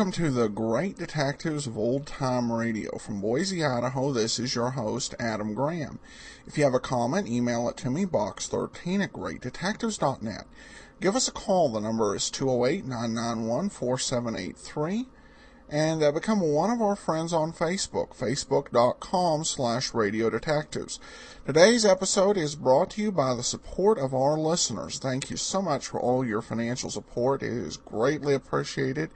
welcome to the Great Detectives of Old Time Radio. From Boise, Idaho, this is your host, Adam Graham. If you have a comment, email it to me, box13@greatdetectives.net. Give us a call. The number is 208-991-4783. And become one of our friends on Facebook, facebook.com/Radio Detectives. Today's episode is brought to you by the support of our listeners. Thank you so much for all your financial support. It is greatly appreciated.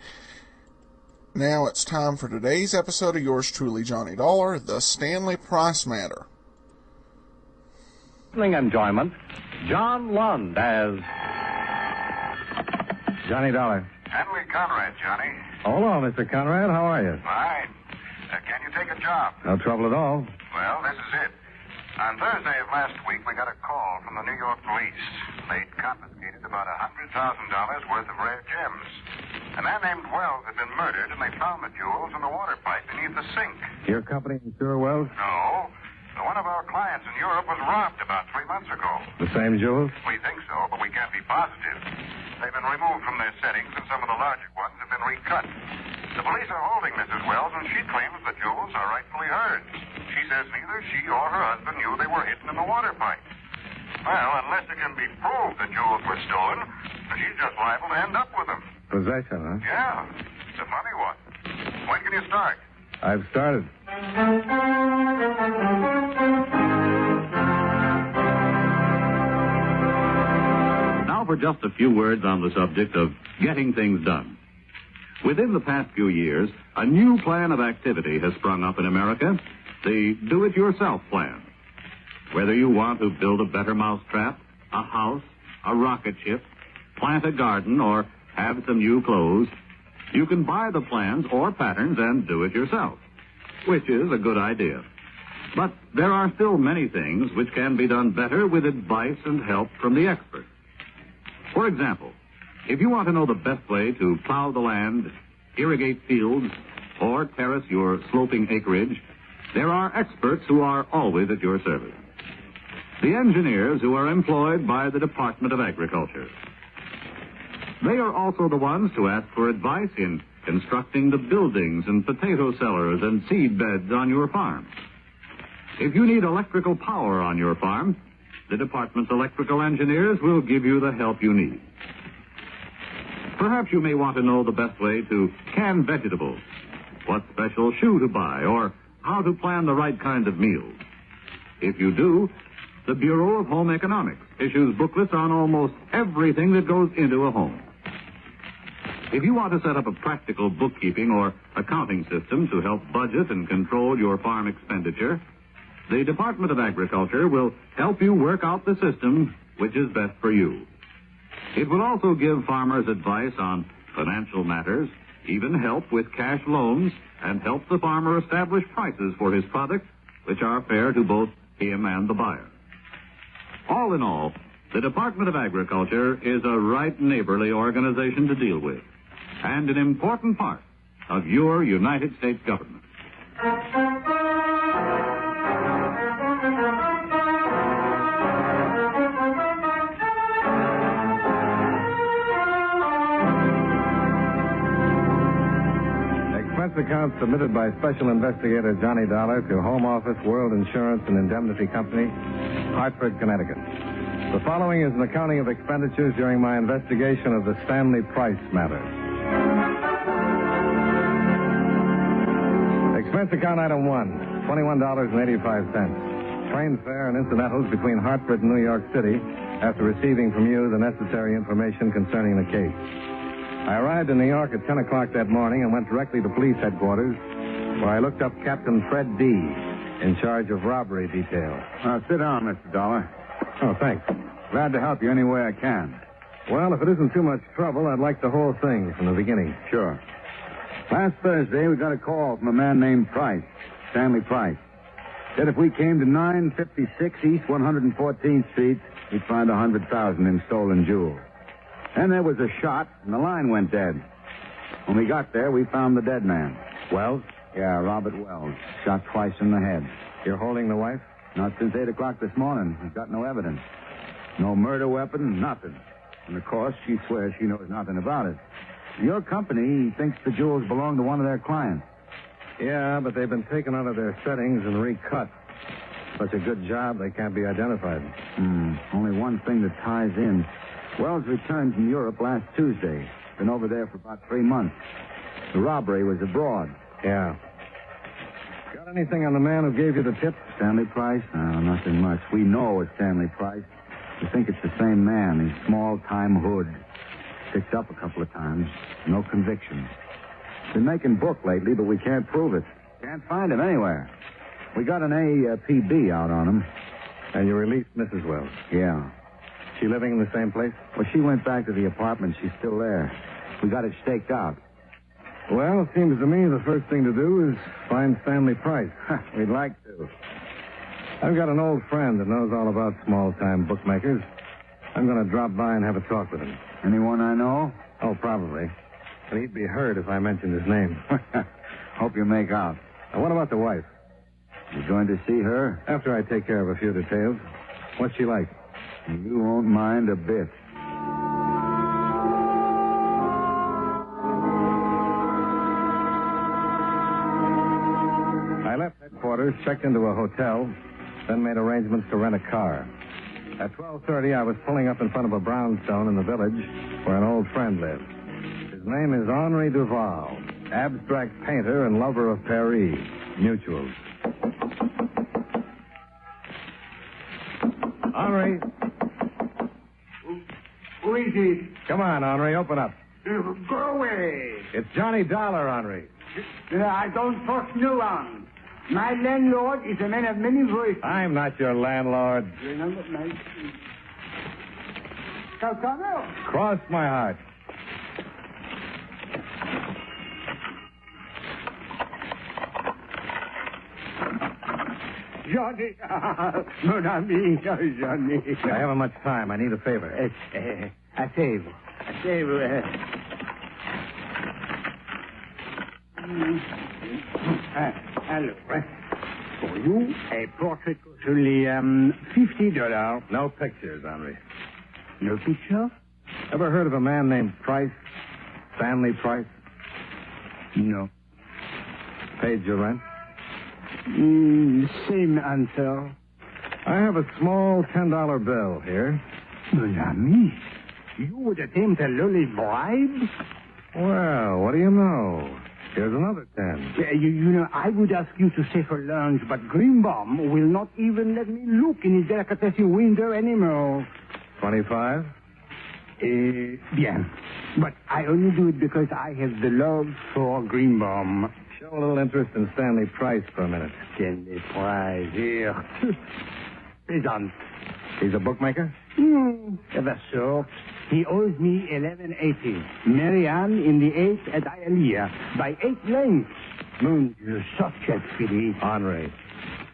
Now it's time for today's episode of yours truly, Johnny Dollar, The Stanley Price Matter. Listening enjoyment, John Lund as Johnny Dollar. Henry Conrad, Johnny. Hello, Mr. Conrad. How are you? Fine. Can you take a job? No trouble at all. Well, this is it. On Thursday of last week, we got a call from the New York police. They'd confiscated about $100,000 worth of rare gems. A man named Wells had been murdered, and they found the jewels in the water pipe beneath the sink. Your company insure Wells? No. One of our clients in Europe was robbed about 3 months ago. The same jewels? We think so, but we can't be positive. They've been removed from their settings, and some of the larger ones have been recut. The police are holding Mrs. Wells, and she claims the jewels are rightfully hers. She says neither she or her husband knew they were hidden in the water pipe. Well, unless it can be proved the jewels were stolen, she's just liable to end up with them. Possession, huh? Yeah. It's a funny one. When can you start? I've started. Now for just a few words on the subject of getting things done. Within the past few years, a new plan of activity has sprung up in America, the do-it-yourself plan. Whether you want to build a better mousetrap, a house, a rocket ship, plant a garden, or have some new clothes, you can buy the plans or patterns and do it yourself, which is a good idea. But there are still many things which can be done better with advice and help from the experts. For example, if you want to know the best way to plow the land, irrigate fields, or terrace your sloping acreage, there are experts who are always at your service. The engineers who are employed by the Department of Agriculture. They are also the ones to ask for advice in constructing the buildings and potato cellars and seed beds on your farm. If you need electrical power on your farm, the department's electrical engineers will give you the help you need. Perhaps you may want to know the best way to can vegetables, what special shoe to buy, or how to plan the right kind of meals. If you do, the Bureau of Home Economics issues booklets on almost everything that goes into a home. If you want to set up a practical bookkeeping or accounting system to help budget and control your farm expenditure, the Department of Agriculture will help you work out the system which is best for you. It will also give farmers advice on financial matters, even help with cash loans, and help the farmer establish prices for his products which are fair to both him and the buyer. All in all, the Department of Agriculture is a right neighborly organization to deal with, and an important part of your United States government. Expense account submitted by Special Investigator Johnny Dollar to Home Office, World Insurance and Indemnity Company, Hartford, Connecticut. The following is an accounting of expenditures during my investigation of the Stanley Price matter. Expense account item 1, $21.85. Train fare and incidentals between Hartford and New York City after receiving from you the necessary information concerning the case. I arrived in New York at 10 o'clock that morning and went directly to police headquarters, where I looked up Captain Fred D., in charge of robbery detail. Sit down, Mr. Dollar. Oh, thanks. Glad to help you any way I can. Well, if it isn't too much trouble, I'd like the whole thing from the beginning. Sure. Last Thursday, we got a call from a man named Price, Stanley Price. Said if we came to 956 East 114th Street, we'd find $100,000 in stolen jewels. Then there was a shot, and the line went dead. When we got there, we found the dead man. Wells? Yeah, Robert Wells. Shot twice in the head. You're holding the wife? Not since 8 o'clock this morning. We've got no evidence. No murder weapon, nothing. And, of course, she swears she knows nothing about it. Your company thinks the jewels belong to one of their clients. Yeah, but they've been taken out of their settings and recut. Such a good job, they can't be identified. Only one thing that ties in. Wells returned from Europe last Tuesday. Been over there for about 3 months. The robbery was abroad. Yeah. Got anything on the man who gave you the tip? Stanley Price? No, nothing much. We know it's Stanley Price. We think it's the same man. He's small-time hood. Picked up a couple of times. No conviction. Been making book lately, but we can't prove it. Can't find him anywhere. We got an APB out on him. And you released Mrs. Wells. Yeah. She living in the same place? Well, she went back to the apartment. She's still there. We got it staked out. Well, it seems to me the first thing to do is find Stanley Price. We'd like to. I've got an old friend that knows all about small-time bookmakers. I'm going to drop by and have a talk with him. Anyone I know? Oh, probably. But he'd be hurt if I mentioned his name. Hope you make out. Now, what about the wife? You going to see her? After I take care of a few details. What's she like? You won't mind a bit. I left headquarters, checked into a hotel, then made arrangements to rent a car. At 12:30, I was pulling up in front of a brownstone in the village where an old friend lived. His name is Henri Duval, abstract painter and lover of Paris. Mutuals. Henri. Who is it? Come on, Henri, open up. Go away. It's Johnny Dollar, Henri. I don't trust no one. My landlord is a man of many voices. I'm not your landlord. Remember my... Calcano? Cross my heart. Johnny. Mon ami, Johnny. I haven't much time. I need a favor. A favor. Hello. For you, a portrait costs only $50. No pictures, Henri. No picture? Ever heard of a man named Price? Stanley Price? No. Paid your rent? Same answer. I have a small $10 bill here. Mon ami, you would attempt a lowly bribe? Well, what do you know? Here's another 10. You know, I would ask you to stay for lunch, but Greenbaum will not even let me look in his delicatessen window anymore. 25? Bien. But I only do it because I have the love for Greenbaum. Show a little interest in Stanley Price for a minute. Stanley Price, here. Peasant. He's a bookmaker? Of a sort. He owes me $11.80. Marianne in the 8th at Hialeah by 8 lengths. Mon Dieu, such a filly. Henri.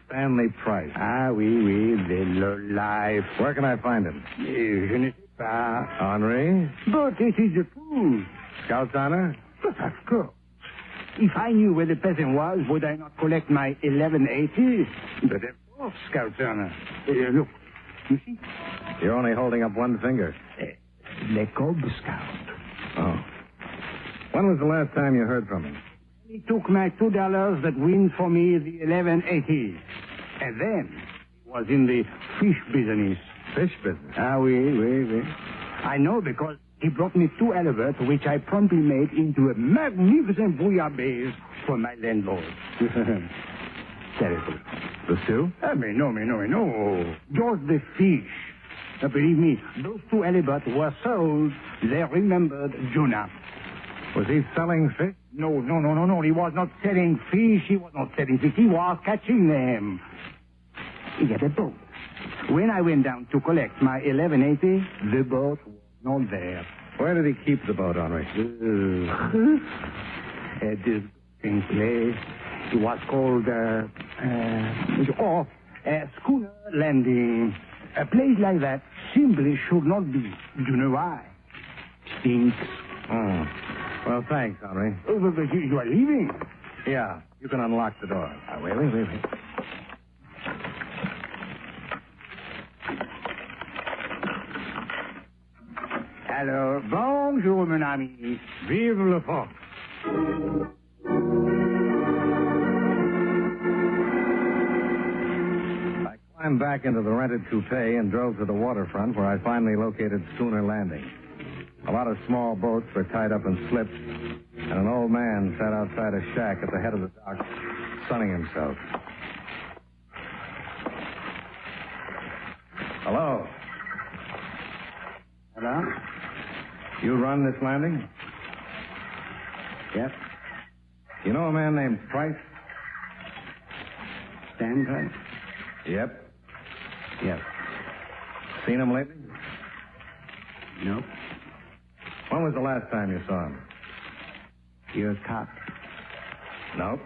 Stanley Price. Ah, oui, the low life. Where can I find him? Je ne sais pas. Henri? But it is the truth. Scout's honor? But of course. If I knew where the peasant was, would I not collect my $11.80? But of course, Scout's honor. Look, you see? You're only holding up one finger. Le Cobb Scout. Oh. When was the last time you heard from him? He took my $2 that wins for me the $11.80. And then he was in the fish business. Fish business? Ah, oui. I know because he brought me 2 halibut, which I promptly made into a magnificent bouillabaisse for my landlord. Terrible. The stew? No. Just the fish. Believe me, those 2 halibut were sold. They remembered Jonah. Was he selling fish? No. He was not selling fish. He was catching them. He had a boat. When I went down to collect my $11.80, the boat was not there. Where did he keep the boat, Henri? At this place. It was called, Schooner Landing. A place like that simply should not be. Do you know why? Stinks. Oh. Well, thanks, Henri. You are leaving? Yeah, you can unlock the door. Wait. Alors, bonjour, mon ami. Vive le fort. I climbed back into the rented coupe and drove to the waterfront where I finally located Schooner Landing. A lot of small boats were tied up in slips, and an old man sat outside a shack at the head of the dock, sunning himself. Hello. Hello? You run this landing? Yep. You know a man named Price? Stan Price? Yep. Yep. Seen him lately? Nope. When was the last time you saw him? You're a cop. Nope.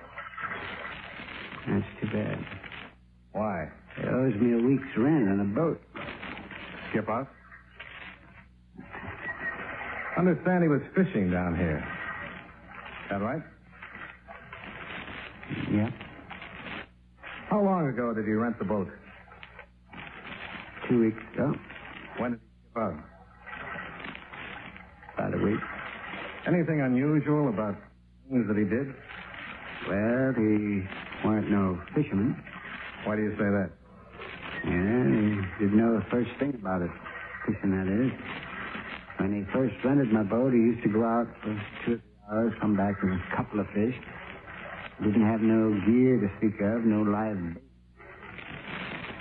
That's too bad. Why? He owes me a week's rent on a boat. Skip out? Understand he was fishing down here. Is that right? Yep. How long ago did you rent the boat? 2 weeks ago. When did he skip out? About a week. Anything unusual about things that he did? Well, he weren't no fisherman. Why do you say that? Yeah, he didn't know the first thing about it. Fishing, that is. When he first rented my boat, he used to go out for 2 or 3 hours, come back with a couple of fish. Didn't have no gear to speak of, no live bait.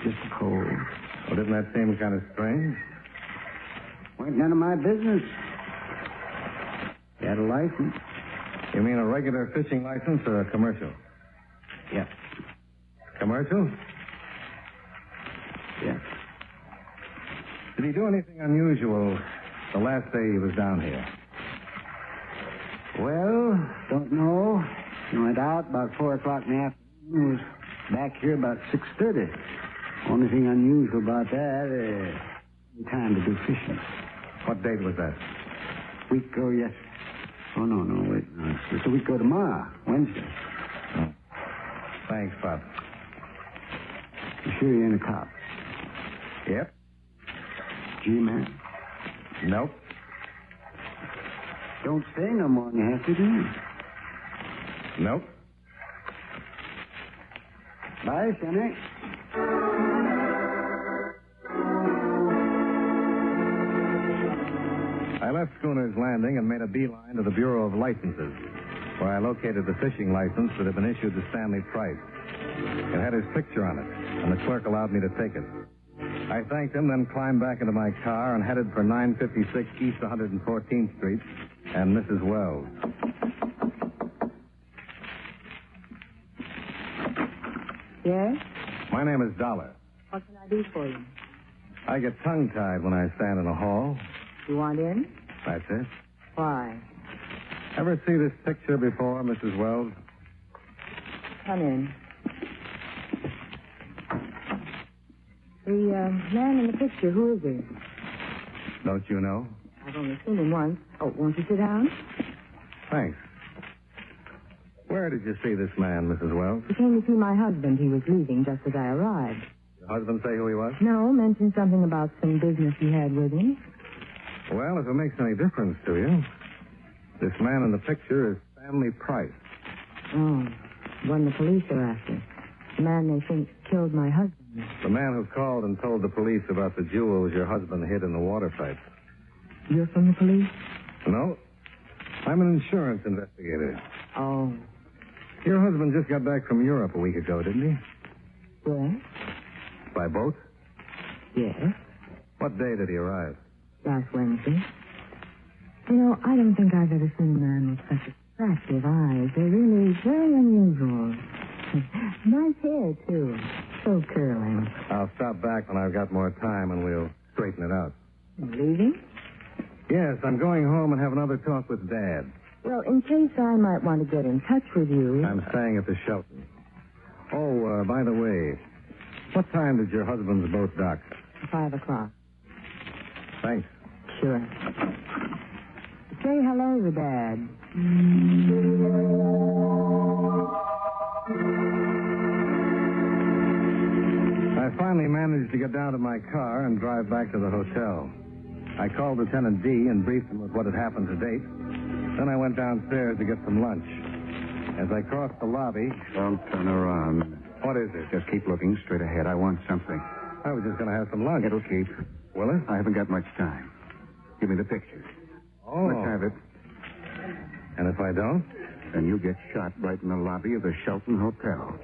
Just a pole. Well, didn't that seem kind of strange? Weren't none of my business. He had a license. You mean a regular fishing license or a commercial? Yep. Commercial? Yep. Did he do anything unusual the last day he was down here? Well, don't know. He went out about 4 o'clock in the afternoon. He was back here about 6:30. Only thing unusual about that, time to do fishing. What date was that? Week ago, yes. Oh, no, wait. No, it's a week ago tomorrow, Wednesday. Oh. Thanks, Pop. You sure you ain't a cop? Yep. G-man? Nope. Don't say no more than you have to do. Nope. Bye, Sonny. I left Schooner's Landing and made a beeline to the Bureau of Licenses, where I located the fishing license that had been issued to Stanley Price. It had his picture on it, and the clerk allowed me to take it. I thanked him, then climbed back into my car and headed for 956 East 114th Street and Mrs. Wells. Yes? My name is Dollar. What can I do for you? I get tongue-tied when I stand in a hall. You want in? That's it. Why? Ever see this picture before, Mrs. Wells? Come in. The man in the picture, who is he? Don't you know? I've only seen him once. Oh, won't you sit down? Thanks. Where did you see this man, Mrs. Wells? He came to see my husband. He was leaving just as I arrived. Your husband say who he was? No, mentioned something about some business he had with him. Well, if it makes any difference to you, this man in the picture is Stanley Price. Oh, one the police are after. The man they think killed my husband. The man who called and told the police about the jewels your husband hid in the water pipe. You're from the police? No. I'm an insurance investigator. Oh. Your husband just got back from Europe a week ago, didn't he? Yes? By boat? Yes. What day did he arrive? Last Wednesday. You know, I don't think I've ever seen a man with such attractive eyes. They're really very unusual. Nice hair, too. So curling. I'll stop back when I've got more time and we'll straighten it out. Leaving? Yes, I'm going home and have another talk with Dad. Well, in case I might want to get in touch with you... I'm staying at the Shelton. Oh, by the way, what time did your husband's boat dock? 5 o'clock. Thanks. Sure. Say hello to Dad. I finally managed to get down to my car and drive back to the hotel. I called Lieutenant D and briefed him with what had happened to date. Then I went downstairs to get some lunch. As I crossed the lobby... Don't turn around. What is it? Just keep looking straight ahead. I want something. I was just going to have some lunch. It'll keep. Will it? I haven't got much time. Give me the picture. Oh. Let's have it. And if I don't? Then you get shot right in the lobby of the Shelton Hotel.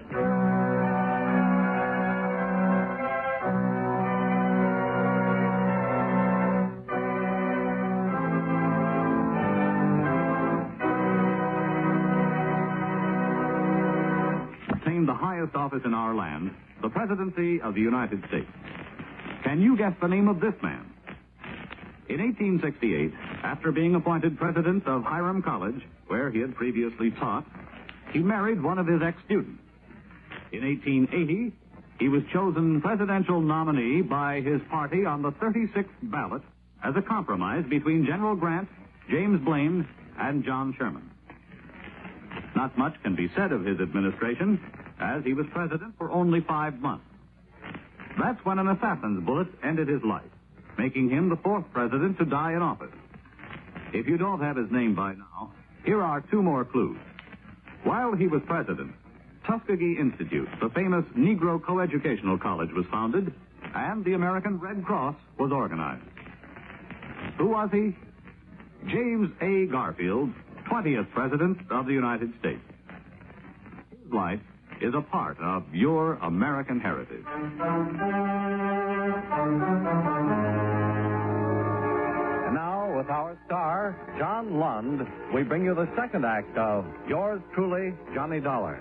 Obtained the highest office in our land, the presidency of the United States. Can you guess the name of this man? In 1868, after being appointed president of Hiram College, where he had previously taught, he married one of his ex-students. In 1880, he was chosen presidential nominee by his party on the 36th ballot as a compromise between General Grant, James Blaine, and John Sherman. Not much can be said of his administration, as he was president for only 5 months. That's when an assassin's bullet ended his life, making him the 4th president to die in office. If you don't have his name by now, here are 2 more clues. While he was president, Tuskegee Institute, the famous Negro coeducational college, was founded, and the American Red Cross was organized. Who was he? James A. Garfield, 20th President of the United States. His life is a part of your American heritage. And now, with our star, John Lund, we bring you the second act of Yours Truly, Johnny Dollar.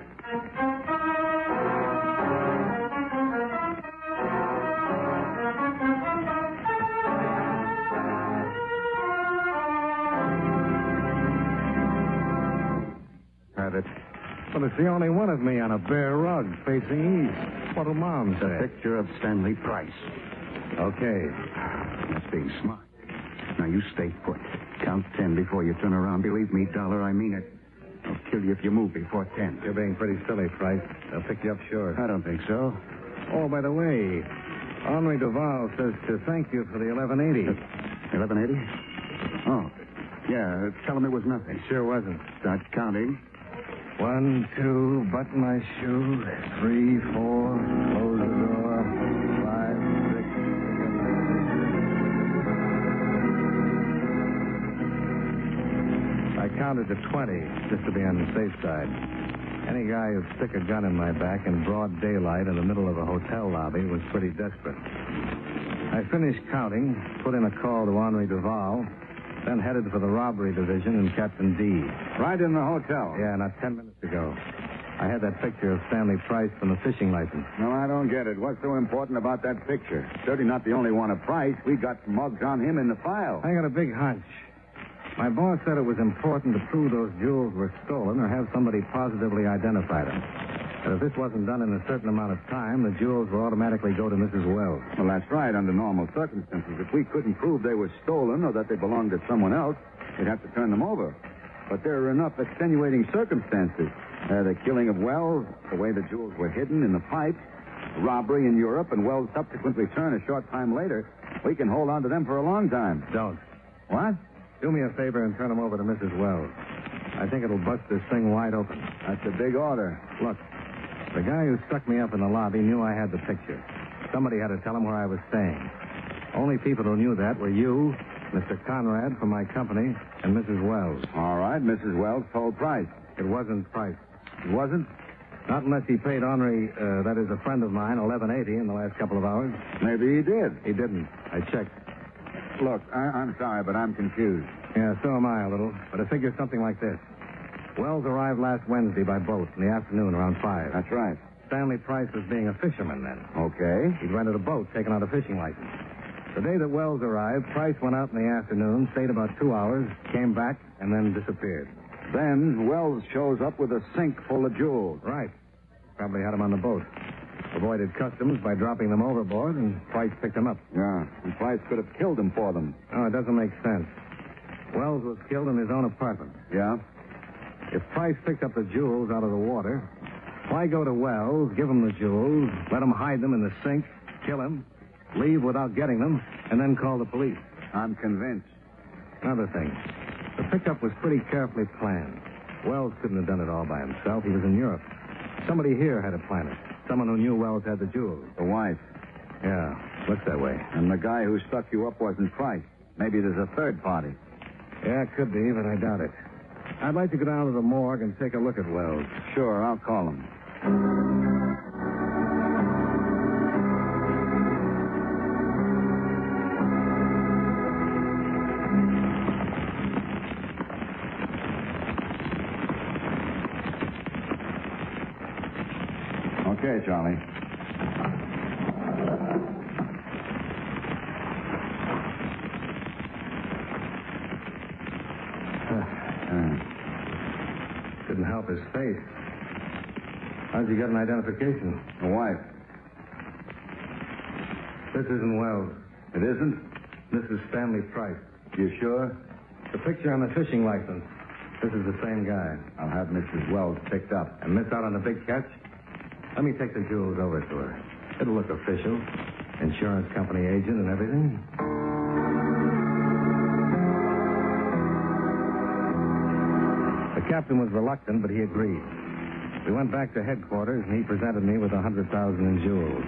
Have it. Well, it's the only one of me on a bare rug facing east. What'll Mom say? The picture of Stanley Price. Okay. That's being smart. Now, you stay put. Count 10 before you turn around. Believe me, Dollar, I mean it. I'll kill you if you move before 10. You're being pretty silly, Price. They'll pick you up sure. I don't think so. Oh, by the way, Henri Duval says to thank you for the 1180. 1180? Oh, yeah. Tell him it was nothing. It sure wasn't. Start counting. 1, 2, button my shoe. 3, 4, close the door. 5, 6. I counted to 20, just to be on the safe side. Any guy who'd stick a gun in my back in broad daylight in the middle of a hotel lobby was pretty desperate. I finished counting, put in a call to Henri Duval, then headed for the robbery division and Captain D. Right in the hotel? Yeah, not 10 minutes ago. I had that picture of Stanley Price from the fishing license. No, I don't get it. What's so important about that picture? Certainly not the only one of Price. We got mugs on him in the file. I got a big hunch. My boss said it was important to prove those jewels were stolen or have somebody positively identify them. But if this wasn't done in a certain amount of time, the jewels would automatically go to Mrs. Wells. Well, that's right, under normal circumstances. If we couldn't prove they were stolen or that they belonged to someone else, we'd have to turn them over. But there are enough extenuating circumstances. The killing of Wells, the way the jewels were hidden in the pipes, robbery in Europe, and Wells' subsequent return a short time later. We can hold on to them for a long time. Don't. What? Do me a favor and turn them over to Mrs. Wells. I think it'll bust this thing wide open. That's a big order. Look, the guy who stuck me up in the lobby knew I had the picture. Somebody had to tell him where I was staying. Only people who knew that were you, Mr. Conrad from my company, and Mrs. Wells. All right, Mrs. Wells told Price. It wasn't Price. It wasn't? Not unless he paid Henri, that is a friend of mine, $11.80 in the last couple of hours. Maybe he did. He didn't. I checked. Look, I'm sorry, but I'm confused. Yeah, so am I a little. But I figure something like this. Wells arrived last Wednesday by boat in the afternoon around 5. That's right. Stanley Price was being a fisherman then. Okay. He'd rented a boat, taken out a fishing license. The day that Wells arrived, Price went out in the afternoon, stayed about 2 hours, came back, and then disappeared. Then Wells shows up with a sink full of jewels. Right. Probably had them on the boat. Avoided customs by dropping them overboard, and Price picked them up. Yeah, and Price could have killed him for them. Oh, it doesn't make sense. Wells was killed in his own apartment. Yeah? If Price picked up the jewels out of the water, why go to Wells, give him the jewels, let him hide them in the sink, kill him, leave without getting them, and then call the police? I'm convinced. Another thing. The pickup was pretty carefully planned. Wells couldn't have done it all by himself. He was in Europe. Somebody here had to plan it. Someone who knew Wells had the jewels. The wife. Yeah, looks that way. And the guy who stuck you up wasn't Price. Maybe there's a third party. Yeah, it could be, but I doubt it. I'd like to go down to the morgue and take a look at Wells. Sure, I'll call him. Okay, Charlie. Couldn't help his face. How'd you get an identification? The wife. This isn't Wells. It isn't? This is Stanley Price. You sure? The picture on the fishing license. This is the same guy. I'll have Mrs. Wells picked up. And miss out on the big catch? Let me take the jewels over to her. It'll look official. Insurance company agent and everything. The captain was reluctant, but he agreed. We went back to headquarters, and he presented me with $100,000 in jewels.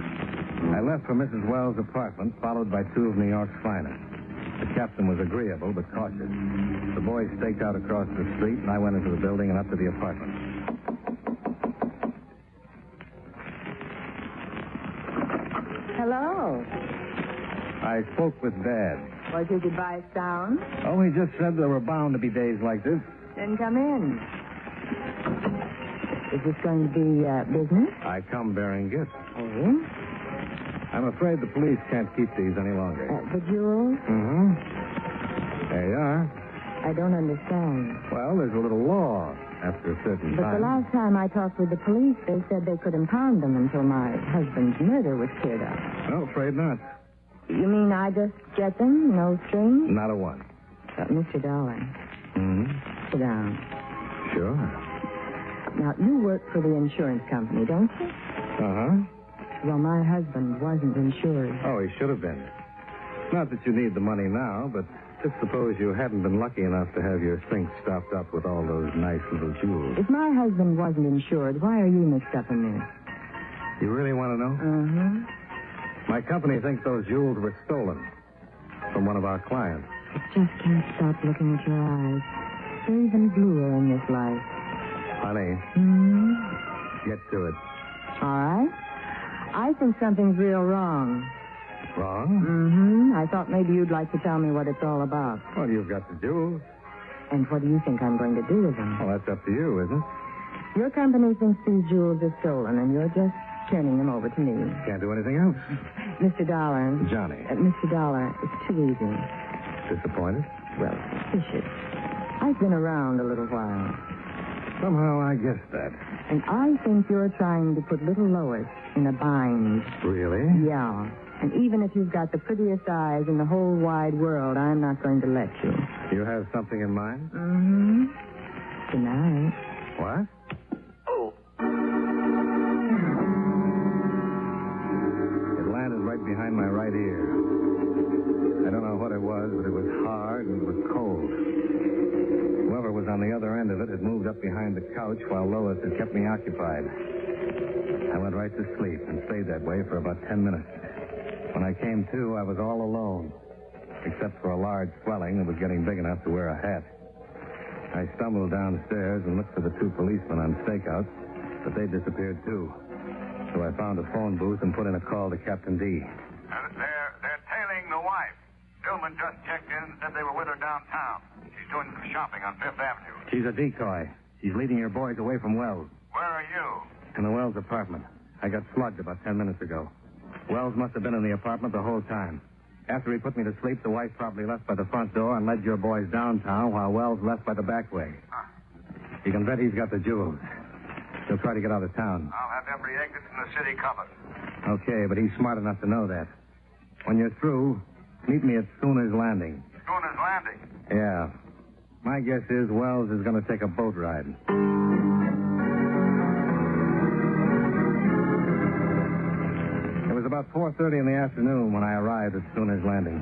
I left for Mrs. Wells' apartment, followed by two of New York's finest. The captain was agreeable, but cautious. The boys staked out across the street, and I went into the building and up to the apartment. Hello. I spoke with Dad. Was his advice sound? Oh, he just said there were bound to be days like this. Then come in. Is this going to be business? I come bearing gifts. Oh? I'm afraid the police can't keep these any longer. The jewels? Mm-hmm. There you are. I don't understand. Well, there's a little law after a certain But time. the last time I talked with the police, they said they could impound them until my husband's murder was cleared up. No, afraid not. You mean I just get them, no strings? Not a one. But, Mr. Dollar, Mm-hmm. sit down. Sure. Now, you work for the insurance company, don't you? Uh-huh. Well, my husband wasn't insured. Oh, he should have been. Not that you need the money now, but just suppose you hadn't been lucky enough to have your sink stopped up with all those nice little jewels. If my husband wasn't insured, why are you mixed up in this? You really want to know? Uh-huh. My company thinks those jewels were stolen from one of our clients. I just can't stop looking at your eyes. They're even bluer in this light. Honey, get to it. All right. I think something's real wrong. Wrong? I thought maybe you'd like to tell me what it's all about. Well, you've got the jewels. And what do you think I'm going to do with them? Well, that's up to you, isn't it? Your company thinks these jewels are stolen, and you're just turning them over to me. Can't do anything else. Mr. Dollar. Johnny. Mr. Dollar, it's too easy. Disappointed? Well, suspicious. I've been around a little while. Somehow I guessed that. And I think you're trying to put little Lois in a bind. Really? Yeah. And even if you've got the prettiest eyes in the whole wide world, I'm not going to let you. You have something in mind? Tonight. What? It landed right behind my right ear. I don't know what it was, but it was hard and it was cold. Whoever was on the other end of it had moved up behind the couch while Lois had kept me occupied. I went right to sleep and stayed that way for about 10 minutes. When I came to, I was all alone, except for a large swelling that was getting big enough to wear a hat. I stumbled downstairs and looked for the two policemen on stakeouts, but they disappeared too. So I found a phone booth and put in a call to Captain D. They're tailing the wife. Dillman just checked in and said they were with her downtown. She's doing some shopping on Fifth Avenue. She's a decoy. She's leading your boys away from Wells. Where are you? In the Wells apartment. I got slugged about 10 minutes ago. Wells must have been in the apartment the whole time. After he put me to sleep, the wife probably left by the front door and led your boys downtown while Wells left by the back way. Huh. You can bet he's got the jewels. He'll try to get out of town. I'll have every exit in the city covered. Okay, but he's smart enough to know that. When you're through, meet me at Schooner's Landing. Schooner's Landing? Yeah. My guess is Wells is going to take a boat ride. It was about 4:30 in the afternoon when I arrived at Schooner's Landing.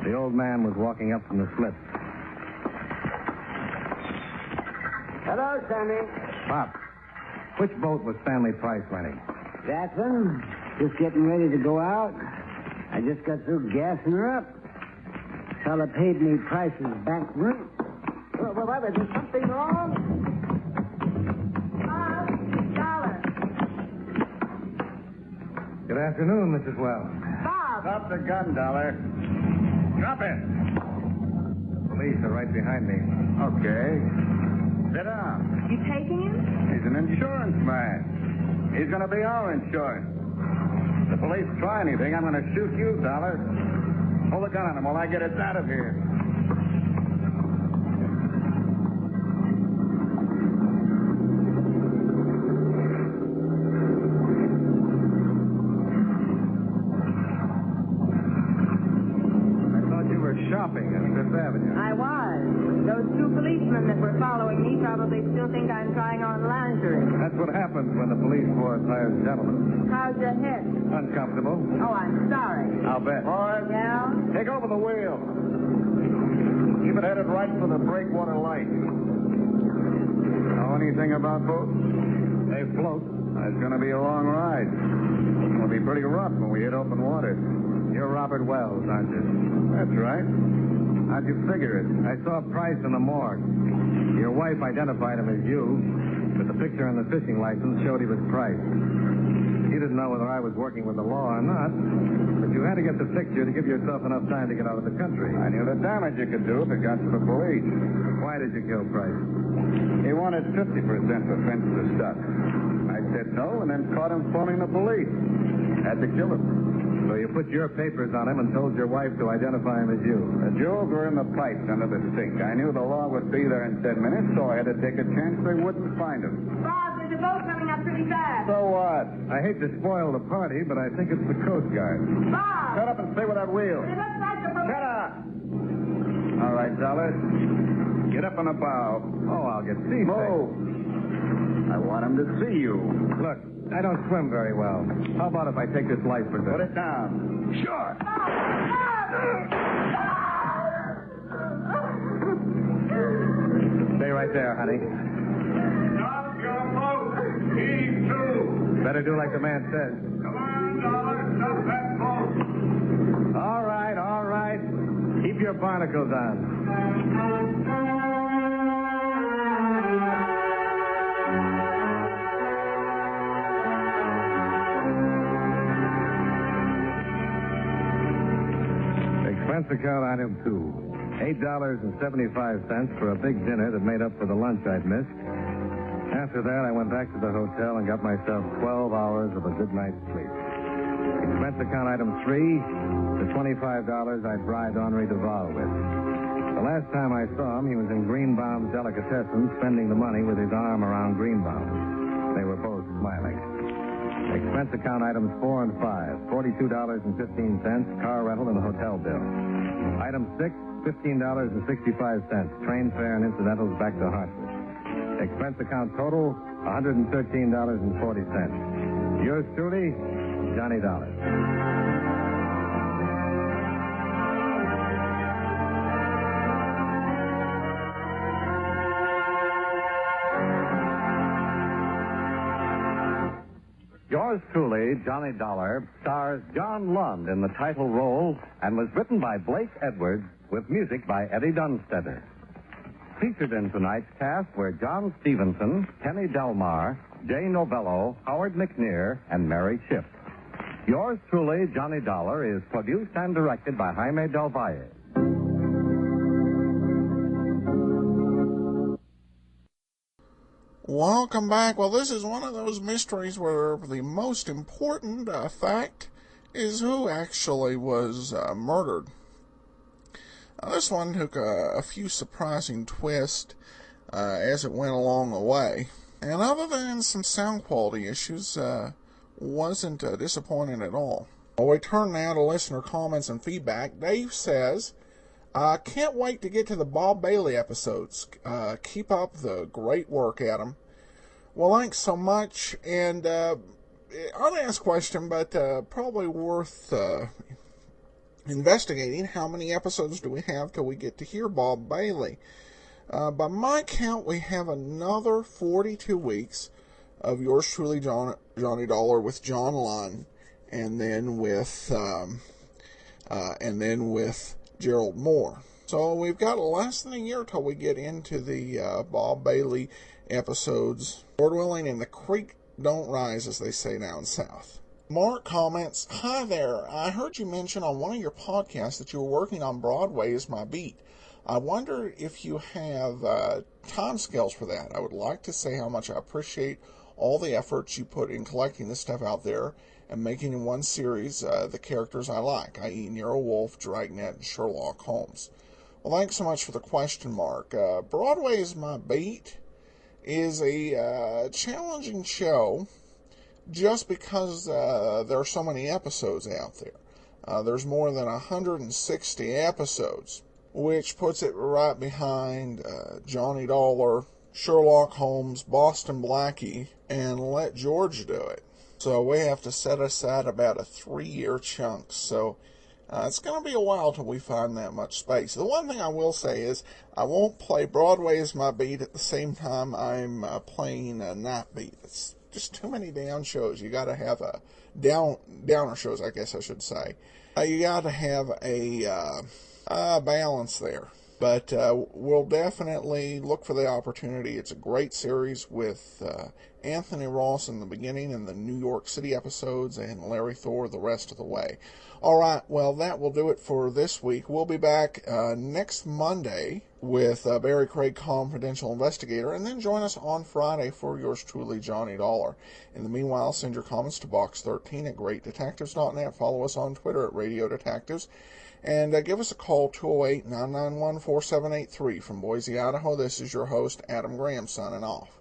The old man was walking up from the slip. Hello, Sammy. Pop, which boat was Stanley Price renting? That one. Just getting ready to go out. I just got through gassing her up. Fella paid me Price's back rent. Well, is there something wrong? $5. Good afternoon, Mrs. Wells. Bob. Stop the gun, Dollar. Drop it. Police are right behind me. Okay. Sit down. You taking him? He's an insurance man. He's going to be our insurance. If the police try anything, I'm going to shoot you, Dollar. Hold the gun on him while I get us out of here. Shopping at Fifth Avenue. I was. Those two policemen that were following me probably still think I'm trying on lingerie. That's what happens when the police force hires gentlemen. How's your head? Uncomfortable. Oh, I'm sorry. I'll bet. Boys, Yeah? take over the wheel. Keep it headed right for the breakwater light. Know anything about boats? They float. It's going to be a long ride. It's going to be pretty rough when we hit open water. You're Robert Wells, aren't you? That's right. How'd you figure it? I saw Price in the morgue. Your wife identified him as you, but the picture on the fishing license showed he was Price. You didn't know whether I was working with the law or not, but you had to get the picture to give yourself enough time to get out of the country. I knew the damage you could do if it got to the police. Why did you kill Price? He wanted 50% for fences stuff. I said no and then caught him phoning the police. Had to kill him. So you put your papers on him and told your wife to identify him as you. The jewels were in the pipes under the sink. I knew the law would be there in 10 minutes, so I had to take a chance they wouldn't find him. Bob, there's a boat coming up pretty fast. So what? I hate to spoil the party, but I think it's the Coast Guard. Bob! Shut up and stay with that wheel. It looks like the police. Shut up! All right, Dollar. Get up on the bow. Oh, I'll get seasick. Move. I want him to see you. Look, I don't swim very well. How about if I take this life preserver? Put it down. Sure. Stay right there, honey. Stop your boat. Heave to. Better do like the man says. Come on, Dollar. Stop that boat. All right, all right. Keep your barnacles on. Expense account item 2. $8.75 for a big dinner that made up for the lunch I'd missed. After that, I went back to the hotel and got myself 12 hours of a good night's sleep. Expense account item 3, the $25 I'd bribed Henri Duval with. The last time I saw him, he was in Greenbaum's Delicatessen, spending the money with his arm around Greenbaum. They were both smiling. Expense account items 4 and 5, $42.15, car rental and hotel bill. Item 6, $15.65, train fare and incidentals back to Hartford. Expense account total, $113.40. Yours truly, Johnny Dollar. Yours truly, Johnny Dollar, stars John Lund in the title role and was written by Blake Edwards with music by Eddie Dunstetter. Featured in tonight's cast were John Stevenson, Kenny Delmar, Jay Novello, Howard McNear, and Mary Shipp. Yours truly, Johnny Dollar, is produced and directed by Jaime Del Valle. Welcome back. Well, this is one of those mysteries where the most important fact is who actually was murdered. This one took a few surprising twists as it went along the way. And other than some sound quality issues, wasn't disappointing at all. Well, we turn now to listener comments and feedback. Dave says, can't wait to get to the Bob Bailey episodes. Keep up the great work, Adam. Well, thanks so much. And unasked question, but probably worth investigating how many episodes do we have till we get to hear Bob Bailey. By my count, we have another 42 weeks of yours truly, Johnny Dollar, with John Lund, and then with Gerald Moore. So we've got less than a year till we get into the Bob Bailey episodes. Lord willing, and the creek don't rise, as they say down south. Mark comments, "Hi there. I heard you mention on one of your podcasts that you were working on Broadway Is My Beat. I wonder if you have time scales for that. I would like to say how much I appreciate all the efforts you put in collecting this stuff out there and making in one series the characters I like, i.e. Nero Wolfe, Dragnet, and Sherlock Holmes." Well, thanks so much for the question, Mark. Broadway Is My Beat is a challenging show just because there are so many episodes out there. There's more than 160 episodes, which puts it right behind Johnny Dollar, Sherlock Holmes, Boston Blackie, and Let George Do It. So we have to set aside about a 3-year chunk. So it's going to be a while till we find that much space. The one thing I will say is I won't play Broadway Is My Beat at the same time I'm playing Night Beat. It's just too many down shows. You got to have a downer shows, I guess I should say. You got to have a balance there. But we'll definitely look for the opportunity. It's a great series with Anthony Ross in the beginning and the New York City episodes, and Larry Thor the rest of the way. All right, well, that will do it for this week. We'll be back next Monday with Barry Craig, Confidential Investigator, and then join us on Friday for yours truly, Johnny Dollar. In the meanwhile, send your comments to box13 at greatdetectives.net. Follow us on Twitter at Radio Detectives. And give us a call, 208-991-4783. From Boise, Idaho, this is your host, Adam Graham, signing off.